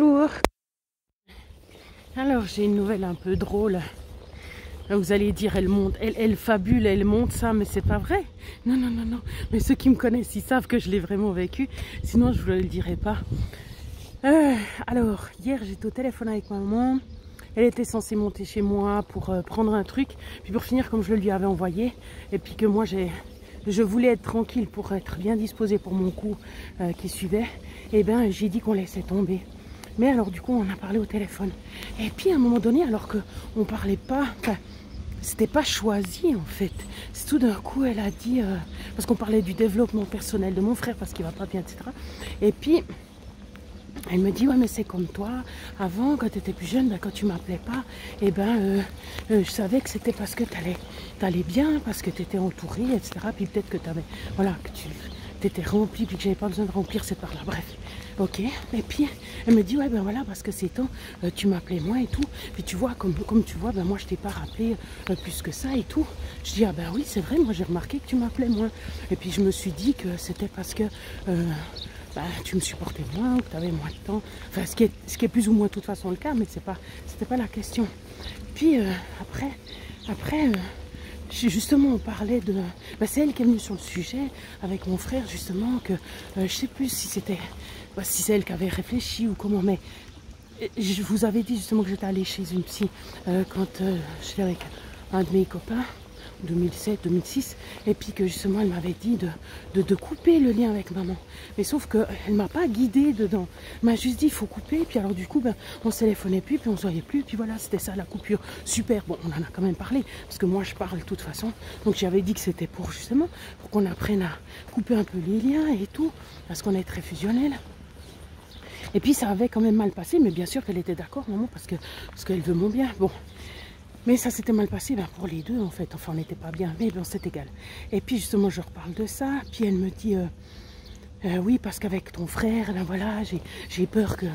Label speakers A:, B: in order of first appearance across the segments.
A: Bonjour. Alors j'ai une nouvelle un peu drôle. Là, vous allez dire elle monte, elle fabule, elle monte ça, mais c'est pas vrai. Non, non, non, non. Mais ceux qui me connaissent, ils savent que je l'ai vraiment vécu. Sinon je ne vous le dirai pas. Alors hier j'étais au téléphone avec maman. Elle était censée monter chez moi pour prendre un truc, puis pour finir comme je le lui avais envoyé, et puis que moi je voulais être tranquille pour être bien disposée pour mon coup qui suivait. Et bien j'ai dit qu'on laissait tomber. Mais alors du coup on a parlé au téléphone. Et puis à un moment donné, alors qu'on parlait pas, enfin c'était pas choisi en fait. C'est tout d'un coup elle a dit, parce qu'on parlait du développement personnel de mon frère parce qu'il va pas bien, etc. Et puis elle me dit, ouais mais c'est comme toi, avant quand tu étais plus jeune, ben, quand tu m'appelais pas, et ben je savais que c'était parce que t'allais bien, parce que tu étais entourée, etc. Puis peut-être que t'avais, voilà, que tu t'étais rempli, puis que j'avais pas besoin de remplir cette part-là, bref. Ok, et puis elle me dit, ouais ben voilà, parce que ces temps, tu m'appelais moins et tout, puis tu vois, comme tu vois, ben moi je t'ai pas rappelé plus que ça et tout. Je dis, ah ben oui c'est vrai, moi j'ai remarqué que tu m'appelais moins. Et puis je me suis dit que c'était parce que bah, tu me supportais moins, ou que tu avais moins de temps. Enfin, ce qui est plus ou moins de toute façon le cas, mais c'était pas la question. Puis après justement, on parlait de... Bah, c'est elle qui est venue sur le sujet avec mon frère, justement, que je sais plus si c'était... Bah, si c'est elle qui avait réfléchi ou comment, mais je vous avais dit justement que j'étais allée chez une psy quand j'étais avec un de mes copains. 2007, 2006, et puis que justement elle m'avait dit de couper le lien avec maman. Mais sauf qu'elle ne m'a pas guidée dedans. Elle m'a juste dit il faut couper, puis alors du coup ben, on se téléphonait plus, puis on se voyait plus, puis voilà, c'était ça la coupure. Super, bon on en a quand même parlé, parce que moi je parle de toute façon, donc j'avais dit que c'était pour justement, pour qu'on apprenne à couper un peu les liens et tout, parce qu'on est très fusionnel. Et puis ça avait quand même mal passé, mais bien sûr qu'elle était d'accord maman, parce qu'elle veut mon bien. Bon. Mais ça s'était mal passé ben, pour les deux en fait, enfin on n'était pas bien, mais bon c'est égal. Et puis justement je reparle de ça, puis elle me dit oui parce qu'avec ton frère, ben voilà, j'ai peur que...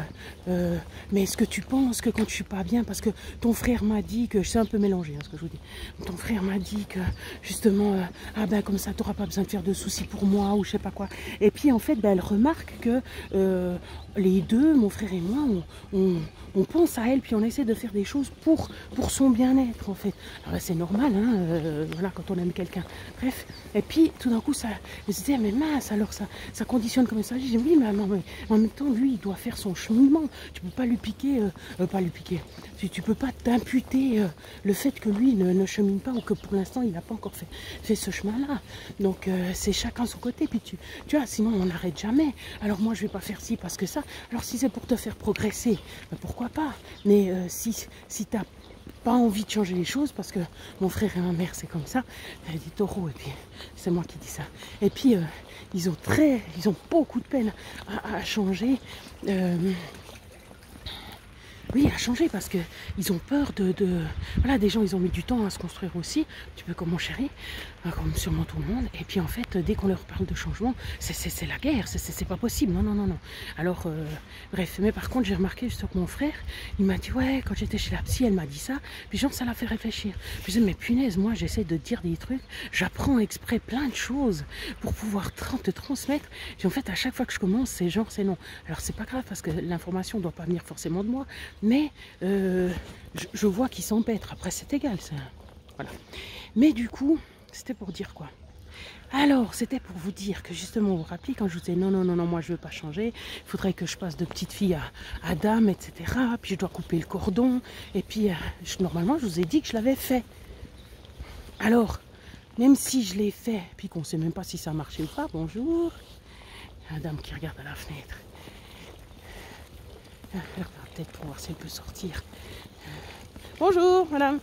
A: mais est-ce que tu penses que quand je suis pas bien, parce que ton frère m'a dit que... Je sais un peu mélanger hein, ce que je vous dis. Ton frère m'a dit que justement, ah ben comme ça tu n'auras pas besoin de faire de soucis pour moi ou je sais pas quoi. Et puis en fait ben, elle remarque que les deux, mon frère et moi, on pense à elle, puis on essaie de faire des choses pour son bien-être en fait. Alors là c'est normal, hein, voilà, quand on aime quelqu'un. Bref, et puis tout d'un coup ça, je me disais mais mince, alors ça conditionne comme ça. J'ai dit oui mais en même temps lui il doit faire son cheminement. Tu peux pas lui piquer, pas lui piquer. Tu peux pas t'imputer le fait que lui ne chemine pas ou que pour l'instant il n'a pas encore fait ce chemin-là. Donc c'est chacun son côté. Puis tu vois, sinon on n'arrête jamais. Alors moi je vais pas faire ci parce que ça. Alors si c'est pour te faire progresser, ben, pourquoi pas. Mais si t'as pas envie de changer les choses, parce que mon frère et ma mère c'est comme ça, elle dit taureau et puis c'est moi qui dis ça. Et puis ils ont beaucoup de peine à changer. Oui, à changer parce qu'ils ont peur Voilà, des gens, ils ont mis du temps à se construire aussi, un petit peu comme mon chéri, comme sûrement tout le monde. Et puis en fait, dès qu'on leur parle de changement, c'est la guerre, c'est pas possible, non, non, non, non. Alors, bref, mais par contre, j'ai remarqué justement que mon frère, il m'a dit, ouais, quand j'étais chez la psy, elle m'a dit ça, puis genre, ça l'a fait réfléchir. Puis je dis, mais punaise, moi, j'essaie de dire des trucs, j'apprends exprès plein de choses pour pouvoir te transmettre. Puis en fait, à chaque fois que je commence, c'est genre, c'est non. Alors, c'est pas grave parce que l'information ne doit pas venir forcément de moi. Mais je vois qu'ils s'empêtrent. Après, c'est égal, ça. Voilà. Mais du coup, c'était pour dire quoi? Alors, c'était pour vous dire que justement, vous vous rappelez quand je vous disais non, non, non, non, moi je veux pas changer. Il faudrait que je passe de petite fille à dame, etc. Puis je dois couper le cordon. Et puis, normalement, je vous ai dit que je l'avais fait. Alors, même si je l'ai fait, puis qu'on sait même pas si ça a marché ou pas, bonjour. La dame qui regarde à la fenêtre. Peut-être pour voir si elle peut sortir. Bonjour madame.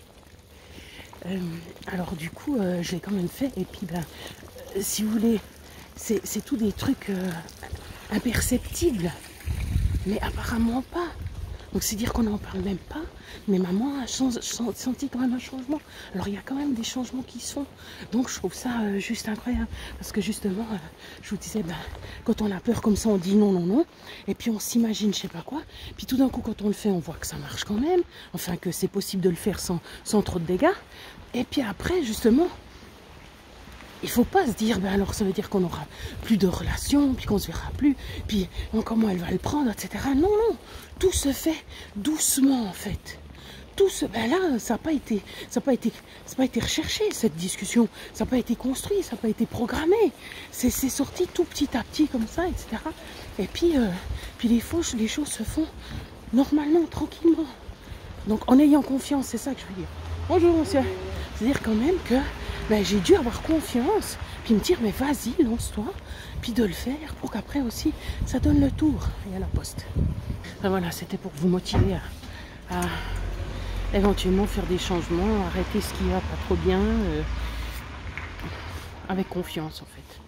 A: Alors du coup je l'ai quand même fait et puis ben si vous voulez c'est tout des trucs imperceptibles mais apparemment pas. Donc c'est dire qu'on n'en parle même pas, mais maman a senti quand même un changement. Alors il y a quand même des changements qui sont. Donc je trouve ça juste incroyable. Parce que justement, je vous disais, ben, quand on a peur comme ça, on dit non, non, non. Et puis on s'imagine je sais pas quoi. Puis tout d'un coup, quand on le fait, on voit que ça marche quand même. Enfin que c'est possible de le faire sans trop de dégâts. Et puis après, justement, il faut pas se dire, ben alors ça veut dire qu'on n'aura plus de relations, puis qu'on se verra plus, puis comment elle va le prendre, etc. Non, non, tout se fait doucement en fait. Tout ce, ben là, ça n'a pas été recherché cette discussion, ça n'a pas été construit, ça n'a pas été programmé. C'est sorti tout petit à petit comme ça, etc. Et puis les choses se font normalement, tranquillement. Donc en ayant confiance, c'est ça que je veux dire. Bonjour monsieur. C'est-à-dire quand même que ben, j'ai dû avoir confiance, puis me dire mais vas-y, lance-toi, puis de le faire pour qu'après aussi ça donne le tour. Et à la poste. Enfin, voilà, c'était pour vous motiver à éventuellement faire des changements, arrêter ce qui va pas trop bien, avec confiance en fait.